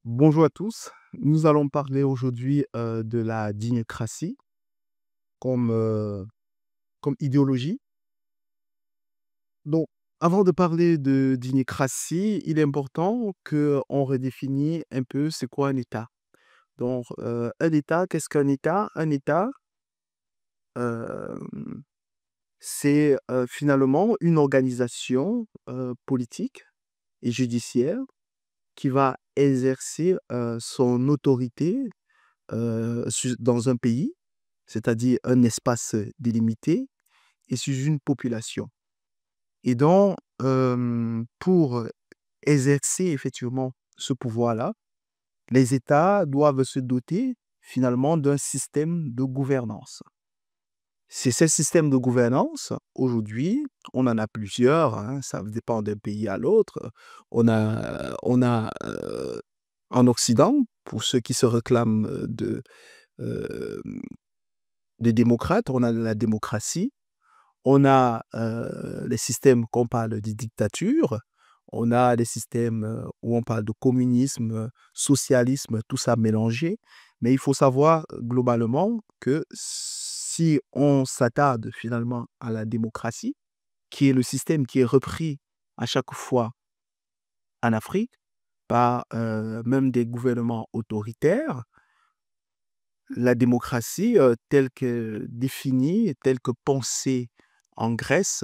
Bonjour à tous. Nous allons parler aujourd'hui de la dignocratie comme, comme idéologie. Donc, avant de parler de dignocratie, il est important qu'on redéfinisse un peu c'est quoi un État. Donc, un État, qu'est-ce qu'un État? Un État, euh, c'est finalement une organisation politique et judiciaire qui va exercer son autorité dans un pays, c'est-à-dire un espace délimité et sur une population. Et donc, pour exercer effectivement ce pouvoir-là, les États doivent se doter finalement d'un système de gouvernance. C'est ce système de gouvernance, aujourd'hui, on en a plusieurs, hein, ça dépend d'un pays à l'autre. On a en Occident, pour ceux qui se réclament euh, des démocrates, on a la démocratie, on a les systèmes qu'on parle de dictature, on a des systèmes où on parle de communisme, socialisme, tout ça mélangé. Mais il faut savoir globalement que si on s'attarde finalement à la démocratie, qui est le système qui est repris à chaque fois en Afrique par même des gouvernements autoritaires, la démocratie telle que définie, telle que pensée en Grèce,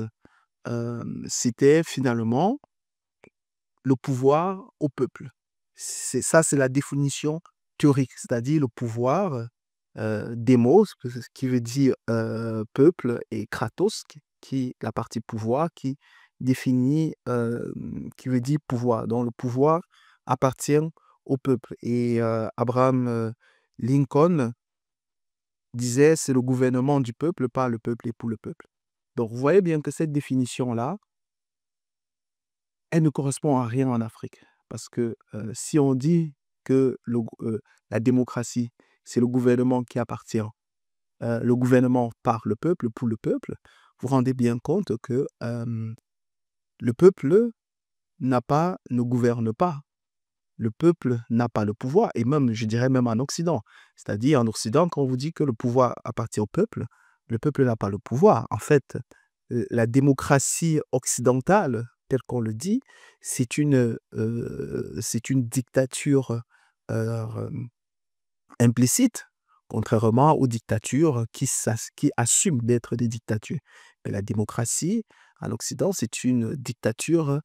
c'était finalement le pouvoir au peuple. C'est ça, c'est la définition théorique, c'est-à-dire le pouvoir, démos, ce qui veut dire peuple, et kratos, qui la partie pouvoir, qui définit, qui veut dire pouvoir. Donc le pouvoir appartient au peuple. Et Abraham Lincoln disait c'est le gouvernement du peuple, par le peuple et pour le peuple. Donc vous voyez bien que cette définition-là, elle ne correspond à rien en Afrique. Parce que si on dit que la démocratie, c'est le gouvernement qui appartient, le gouvernement par le peuple, pour le peuple, vous rendez bien compte que le peuple ne gouverne pas. Le peuple n'a pas le pouvoir, et même, je dirais même en Occident. C'est-à-dire, en Occident, quand on vous dit que le pouvoir appartient au peuple, le peuple n'a pas le pouvoir. En fait, la démocratie occidentale, telle qu'on le dit, c'est une dictature euh, implicite, contrairement aux dictatures qui assument d'être des dictatures. Mais la démocratie, en Occident, c'est une dictature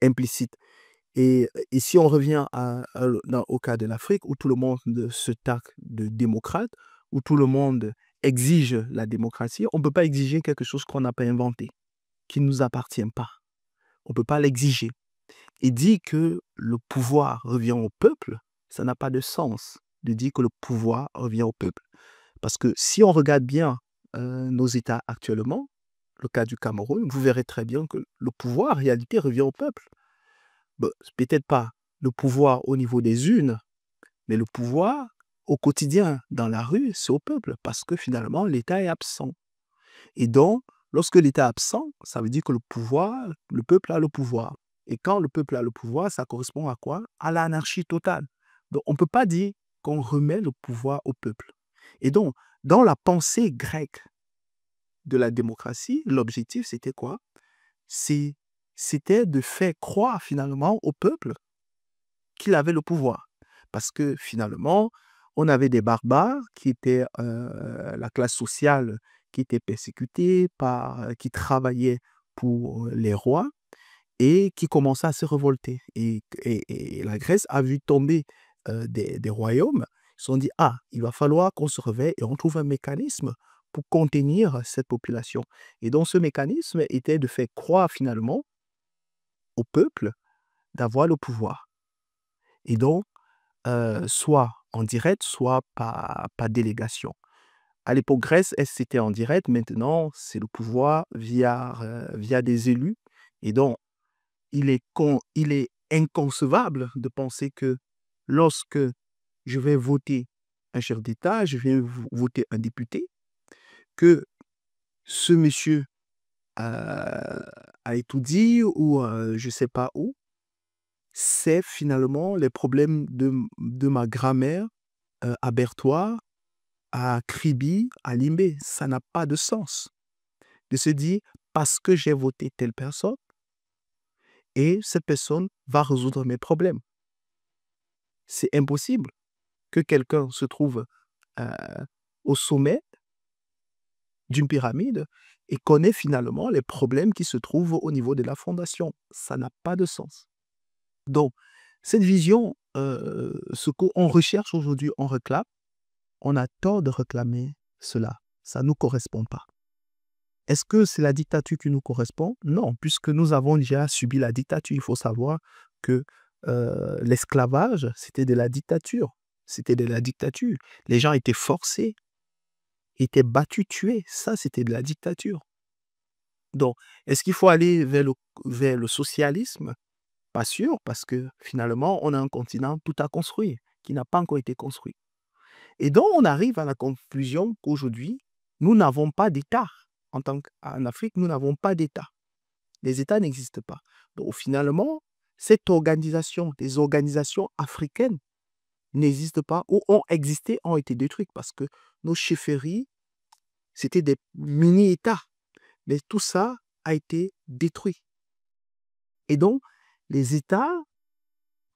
implicite. Et si on revient au cas de l'Afrique, où tout le monde se targue de démocrate, où tout le monde exige la démocratie, on ne peut pas exiger quelque chose qu'on n'a pas inventé, qui ne nous appartient pas. On ne peut pas l'exiger. Et dire que le pouvoir revient au peuple, ça n'a pas de sens de dire que le pouvoir revient au peuple. Parce que si on regarde bien nos États actuellement, le cas du Cameroun, vous verrez très bien que le pouvoir, en réalité, revient au peuple. Bon, peut-être pas le pouvoir au niveau des urnes, mais le pouvoir au quotidien, dans la rue, c'est au peuple, parce que finalement, l'État est absent. Et donc, lorsque l'État est absent, ça veut dire que le peuple a le pouvoir. Et quand le peuple a le pouvoir, ça correspond à quoi? À l'anarchie totale. Donc, on ne peut pas dire qu'on remet le pouvoir au peuple. Et donc, dans la pensée grecque de la démocratie, l'objectif, c'était quoi? C'est- C'était de faire croire finalement au peuple qu'il avait le pouvoir. Parce que finalement, on avait des barbares qui étaient la classe sociale qui était persécutée, qui travaillait pour les rois et qui commençait à se révolter. Et la Grèce a vu tomber des royaumes. Ils se sont dit, ah, il va falloir qu'on se réveille et on trouve un mécanisme pour contenir cette population. Et donc ce mécanisme était de faire croire finalement au peuple d'avoir le pouvoir. Et donc, soit en direct, soit par délégation. À l'époque Grèce, c'était en direct. Maintenant, c'est le pouvoir via des élus. Et donc, il est inconcevable de penser que lorsque je vais voter un chef d'État, je vais voter un député, que ce monsieur a, à Étoudi ou je ne sais pas où, c'est finalement les problèmes de ma grand-mère à Berthois, à Kribi, à Limbé. Ça n'a pas de sens de se dire parce que j'ai voté telle personne et cette personne va résoudre mes problèmes. C'est impossible que quelqu'un se trouve euh, au sommet d'une pyramide et connaît finalement les problèmes qui se trouvent au niveau de la fondation. Ça n'a pas de sens. Donc, cette vision, ce qu'on recherche aujourd'hui, on réclame, on a tort de réclamer cela. Ça ne nous correspond pas. Est-ce que c'est la dictature qui nous correspond? Non, puisque nous avons déjà subi la dictature. Il faut savoir que l'esclavage, c'était de la dictature. C'était de la dictature. Les gens étaient forcés, étaient battus, tués. Ça, c'était de la dictature. Donc, est-ce qu'il faut aller vers le socialisme? Pas sûr, parce que finalement, on a un continent tout à construire, qui n'a pas encore été construit. Et donc, on arrive à la conclusion qu'aujourd'hui, nous n'avons pas d'État. En Afrique, nous n'avons pas d'État. Les États n'existent pas. Donc, finalement, cette organisation, les organisations africaines n'existent pas ou ont existé, ont été détruites parce que nos chefferies, c'était des mini-États. Mais tout ça a été détruit. Et donc, les États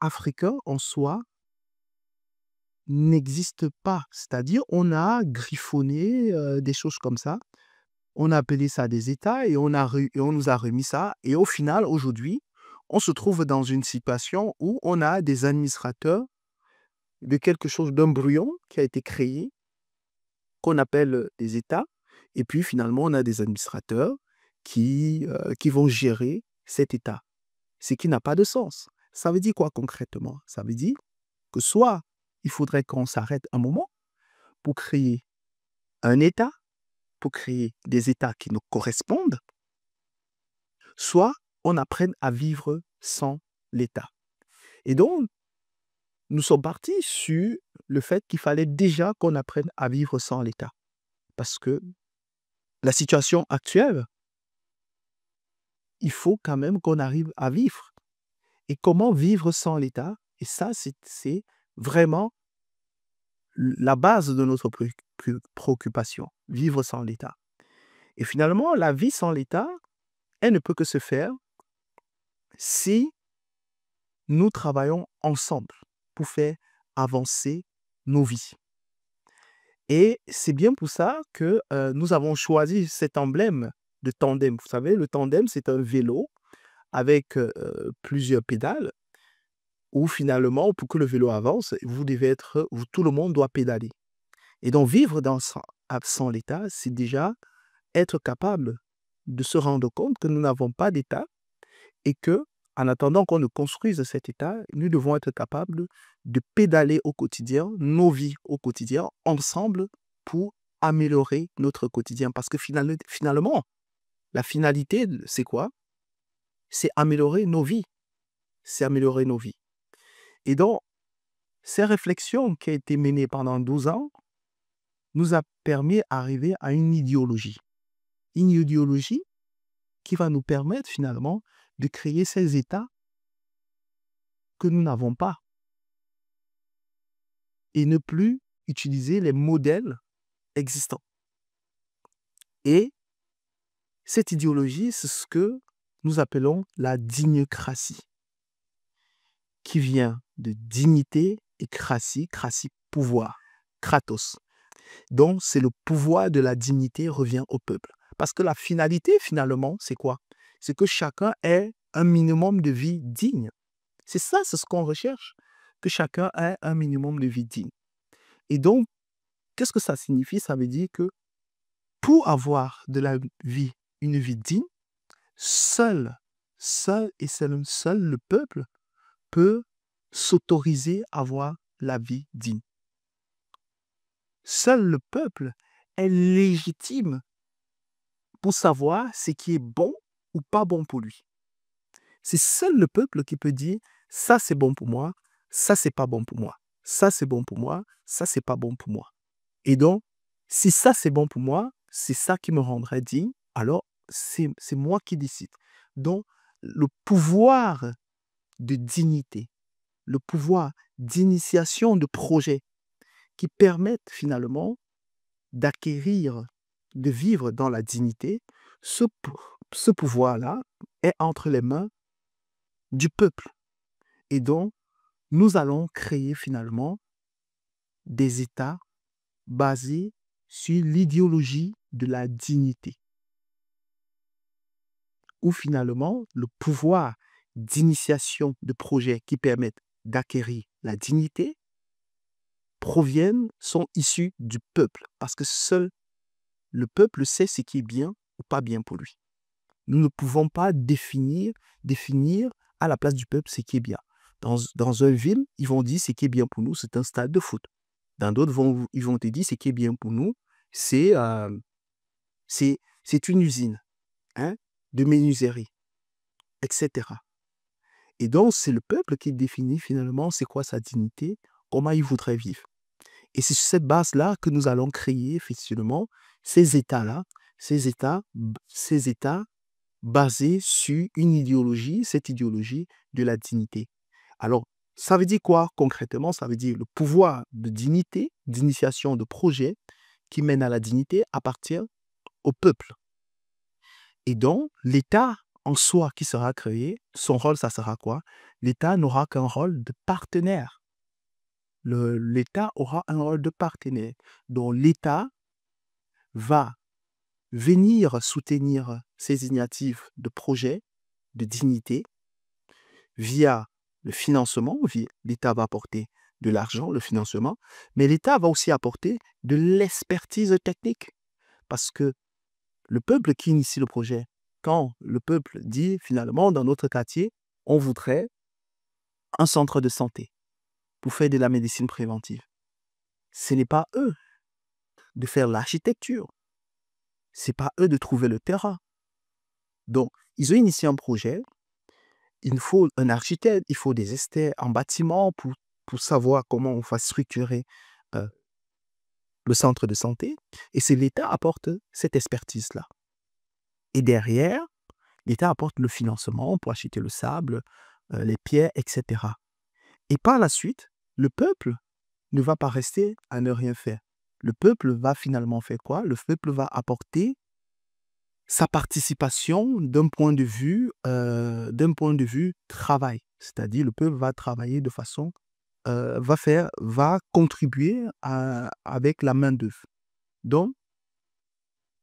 africains en soi n'existent pas. C'est-à-dire, on a griffonné des choses comme ça. On a appelé ça des États et on nous a remis ça. Et au final, aujourd'hui, on se trouve dans une situation où on a des administrateurs de quelque chose d'un brouillon qui a été créé, qu'on appelle des États. Et puis, finalement, on a des administrateurs qui vont gérer cet État. Ce qui n'a pas de sens. Ça veut dire quoi concrètement? Ça veut dire que soit il faudrait qu'on s'arrête un moment pour créer un État, pour créer des États qui nous correspondent, soit on apprenne à vivre sans l'État. Et donc, nous sommes partis sur le fait qu'il fallait déjà qu'on apprenne à vivre sans l'État. Parce que la situation actuelle, il faut quand même qu'on arrive à vivre. Et comment vivre sans l'État? Et ça, c'est vraiment la base de notre préoccupation, vivre sans l'État. Et finalement, la vie sans l'État, elle ne peut que se faire si nous travaillons ensemble pour faire avancer nos vies. Et c'est bien pour ça que nous avons choisi cet emblème de tandem. Vous savez, le tandem, c'est un vélo avec plusieurs pédales où finalement, pour que le vélo avance, tout le monde doit pédaler. Et donc, vivre sans l'État, c'est déjà être capable de se rendre compte que nous n'avons pas d'État et que, en attendant qu'on ne construise cet État, nous devons être capables de pédaler au quotidien, nos vies au quotidien, ensemble pour améliorer notre quotidien. Parce que finalement, la finalité, c'est quoi? C'est améliorer nos vies. C'est améliorer nos vies. Et donc, ces réflexions qui ont été menées pendant 12 ans nous a permis d'arriver à une idéologie. Une idéologie qui va nous permettre finalement de créer ces États que nous n'avons pas et ne plus utiliser les modèles existants. Et cette idéologie, c'est ce que nous appelons la dignocratie, qui vient de dignité et cratie, pouvoir, kratos. Donc, c'est le pouvoir de la dignité revient au peuple. Parce que la finalité, finalement, c'est quoi? C'est que chacun ait un minimum de vie digne. C'est ça, c'est ce qu'on recherche, que chacun ait un minimum de vie digne. Et donc, qu'est-ce que ça signifie? Ça veut dire que pour avoir de la vie, une vie digne, seul le peuple peut s'autoriser à avoir la vie digne. Seul le peuple est légitime pour savoir ce qui est bon ou pas bon pour lui. C'est seul le peuple qui peut dire ça c'est bon pour moi, ça c'est pas bon pour moi, ça c'est bon pour moi, ça c'est pas bon pour moi. Et donc, si ça c'est bon pour moi, c'est ça qui me rendrait digne, alors c'est moi qui décide. Donc, le pouvoir de dignité, le pouvoir d'initiation de projets qui permettent finalement d'acquérir, de vivre dans la dignité, ce pouvoir-là est entre les mains du peuple. Et donc, nous allons créer finalement des États basés sur l'idéologie de la dignité, où finalement le pouvoir d'initiation de projets qui permettent d'acquérir la dignité sont issus du peuple, parce que seul le peuple sait ce qui est bien ou pas bien pour lui. Nous ne pouvons pas définir à la place du peuple ce qui est bien. Dans une ville, ils vont dire ce qui est bien pour nous, c'est un stade de foot. Dans d'autres, ils vont te dire ce qui est bien pour nous, c'est une usine, hein, de menuiserie, etc. Et donc, c'est le peuple qui définit finalement c'est quoi sa dignité, comment il voudrait vivre. Et c'est sur cette base-là que nous allons créer effectivement ces États-là, ces États basés sur une idéologie, cette idéologie de la dignité. Alors, ça veut dire quoi concrètement? Ça veut dire le pouvoir de dignité, d'initiation de projet qui mène à la dignité appartient au peuple. Et donc, l'État en soi qui sera créé, son rôle, ça sera quoi? L'État n'aura qu'un rôle de partenaire. L'État aura un rôle de partenaire. Donc, l'État va venir soutenir ces initiatives de projets de dignité via le financement. L'État va apporter de l'argent, le financement, mais l'État va aussi apporter de l'expertise technique. Parce que le peuple qui initie le projet, quand le peuple dit finalement dans notre quartier, on voudrait un centre de santé pour faire de la médecine préventive. Ce n'est pas eux de faire l'architecture. Ce n'est pas eux de trouver le terrain. Donc, ils ont initié un projet. Il faut un architecte, il faut des experts en bâtiment pour savoir comment on va structurer euh, le centre de santé. Et c'est l'État qui apporte cette expertise-là. Et derrière, l'État apporte le financement pour acheter le sable, les pierres, etc. Et par la suite, le peuple ne va pas rester à ne rien faire. Le peuple va finalement faire quoi? Le peuple va apporter sa participation d'un point de vue travail. C'est-à-dire le peuple va travailler de façon, va contribuer avec la main-d'œuvre. Donc,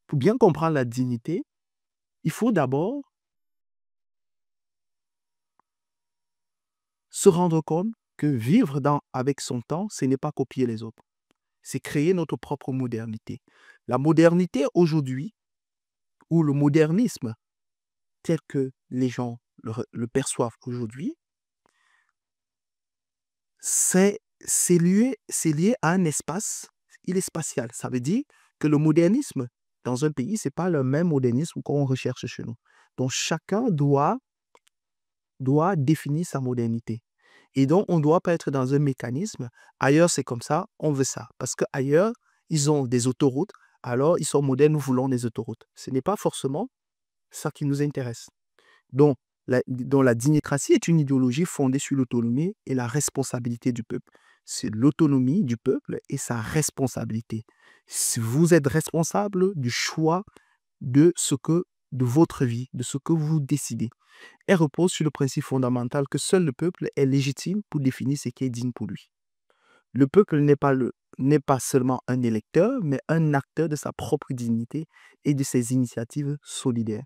pour bien comprendre la dignité, il faut d'abord se rendre compte que vivre avec son temps, ce n'est pas copier les autres. C'est créer notre propre modernité. La modernité aujourd'hui, ou le modernisme tel que les gens le perçoivent aujourd'hui, c'est lié à un espace, il est spatial. Ça veut dire que le modernisme dans un pays, ce n'est pas le même modernisme qu'on recherche chez nous. Donc, chacun doit définir sa modernité. Et donc, on ne doit pas être dans un mécanisme. Ailleurs, c'est comme ça, on veut ça. Parce qu'ailleurs, ils ont des autoroutes. Alors, ils sont modernes, nous voulons des autoroutes. Ce n'est pas forcément ça qui nous intéresse. Donc, la dignité est une idéologie fondée sur l'autonomie et la responsabilité du peuple. C'est l'autonomie du peuple et sa responsabilité. Si vous êtes responsable du choix de votre vie, de ce que vous décidez. Elle repose sur le principe fondamental que seul le peuple est légitime pour définir ce qui est digne pour lui. Le peuple n'est pas seulement un électeur, mais un acteur de sa propre dignité et de ses initiatives solidaires.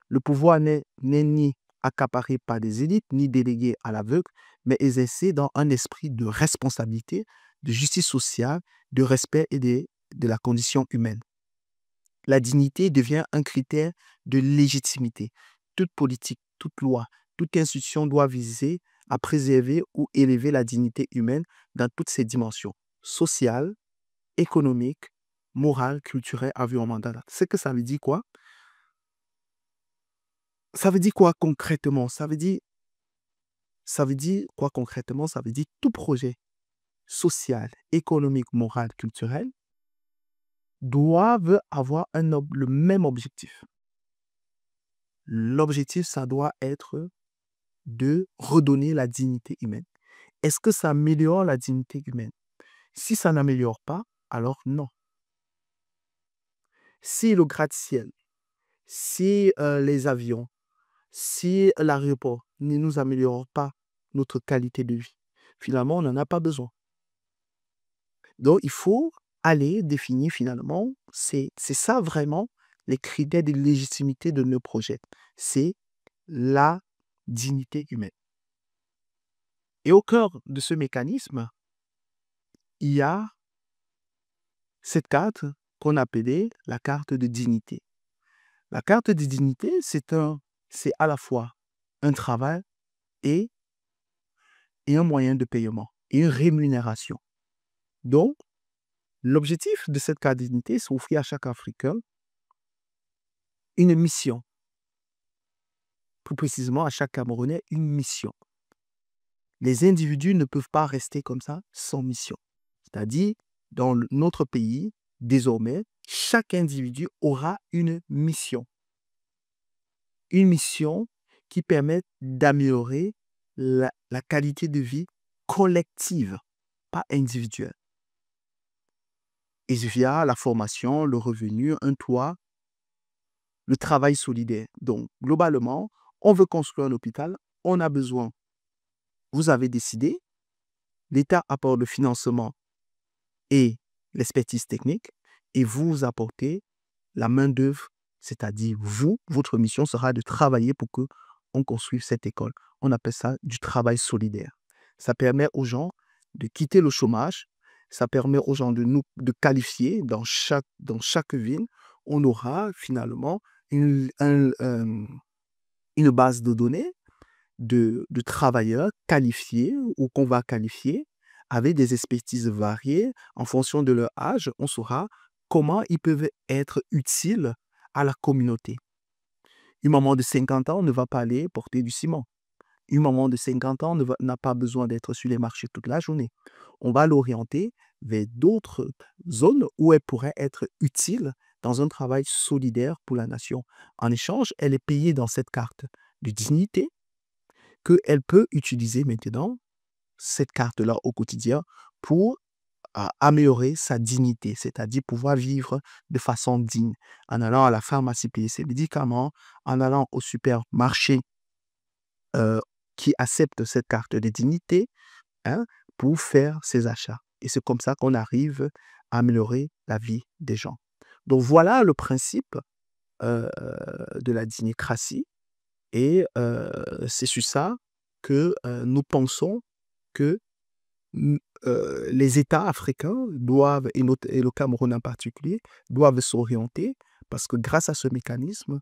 Le pouvoir n'est ni accaparé par des élites, ni délégué à l'aveugle, mais exercé dans un esprit de responsabilité, de justice sociale, de respect et de la condition humaine. La dignité devient un critère de légitimité. Toute politique, toute loi, toute institution doit viser à préserver ou élever la dignité humaine dans toutes ses dimensions, sociale, économique, morale, culturelle, environnementale. C'est que ça veut dire quoi? Ça veut dire quoi concrètement? Ça veut dire quoi concrètement? Ça veut dire tout projet social, économique, moral, culturel doivent avoir le même objectif. L'objectif, ça doit être de redonner la dignité humaine. Est-ce que ça améliore la dignité humaine? Si ça n'améliore pas, alors non. Si le gratte-ciel, si les avions, si l'aéroport ne nous améliore pas notre qualité de vie, finalement, on n'en a pas besoin. Donc, il faut aller définir finalement, c'est ça vraiment les critères de légitimité de nos projets. C'est la dignité humaine. Et au cœur de ce mécanisme, il y a cette carte qu'on appelait la carte de dignité. La carte de dignité, c'est à la fois un travail et, un moyen de paiement, et une rémunération. Donc, l'objectif de cette carte de dignité, c'est offrir à chaque Africain une mission. Plus précisément, à chaque Camerounais, une mission. Les individus ne peuvent pas rester comme ça sans mission. C'est-à-dire, dans notre pays, désormais, chaque individu aura une mission. Une mission qui permet d'améliorer la qualité de vie collective, pas individuelle. Et via la formation, le revenu, un toit, le travail solidaire. Donc, globalement, on veut construire un hôpital, on a besoin. Vous avez décidé, l'État apporte le financement et l'expertise technique, et vous apportez la main-d'œuvre, c'est-à-dire vous, votre mission sera de travailler pour qu'on construise cette école. On appelle ça du travail solidaire. Ça permet aux gens de quitter le chômage, ça permet aux gens de qualifier dans chaque ville. On aura finalement une base de données de travailleurs qualifiés ou qu'on va qualifier avec des expertises variées. En fonction de leur âge, on saura comment ils peuvent être utiles à la communauté. Une maman de 50 ans ne va pas aller porter du ciment. Une maman de 50 ans n'a pas besoin d'être sur les marchés toute la journée. On va l'orienter vers d'autres zones où elle pourrait être utile dans un travail solidaire pour la nation. En échange, elle est payée dans cette carte de dignité qu'elle peut utiliser maintenant, cette carte-là au quotidien, pour améliorer sa dignité, c'est-à-dire pouvoir vivre de façon digne, en allant à la pharmacie payer ses médicaments, en allant au supermarché qui accepte cette carte de dignité, hein, pour faire ses achats. Et c'est comme ça qu'on arrive à améliorer la vie des gens. Donc voilà le principe de la dignocratie. Et c'est sur ça que nous pensons que les États africains doivent, et le Cameroun en particulier, doivent s'orienter parce que grâce à ce mécanisme,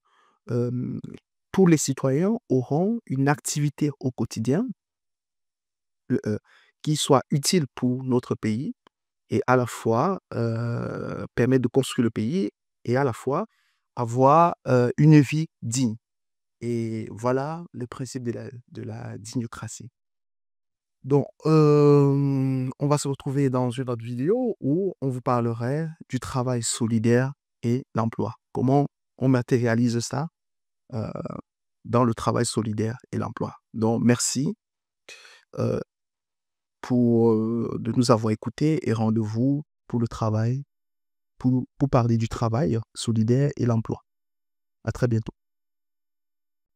euh, tous les citoyens auront une activité au quotidien qui soit utile pour notre pays et à la fois permettre de construire le pays et à la fois avoir une vie digne. Et voilà le principe de la dignocratie. Donc, on va se retrouver dans une autre vidéo où on vous parlerait du travail solidaire et l'emploi. Comment on matérialise ça euh, dans le travail solidaire et l'emploi. Donc, merci de nous avoir écoutés et rendez-vous pour le travail, pour parler du travail solidaire et l'emploi. À très bientôt.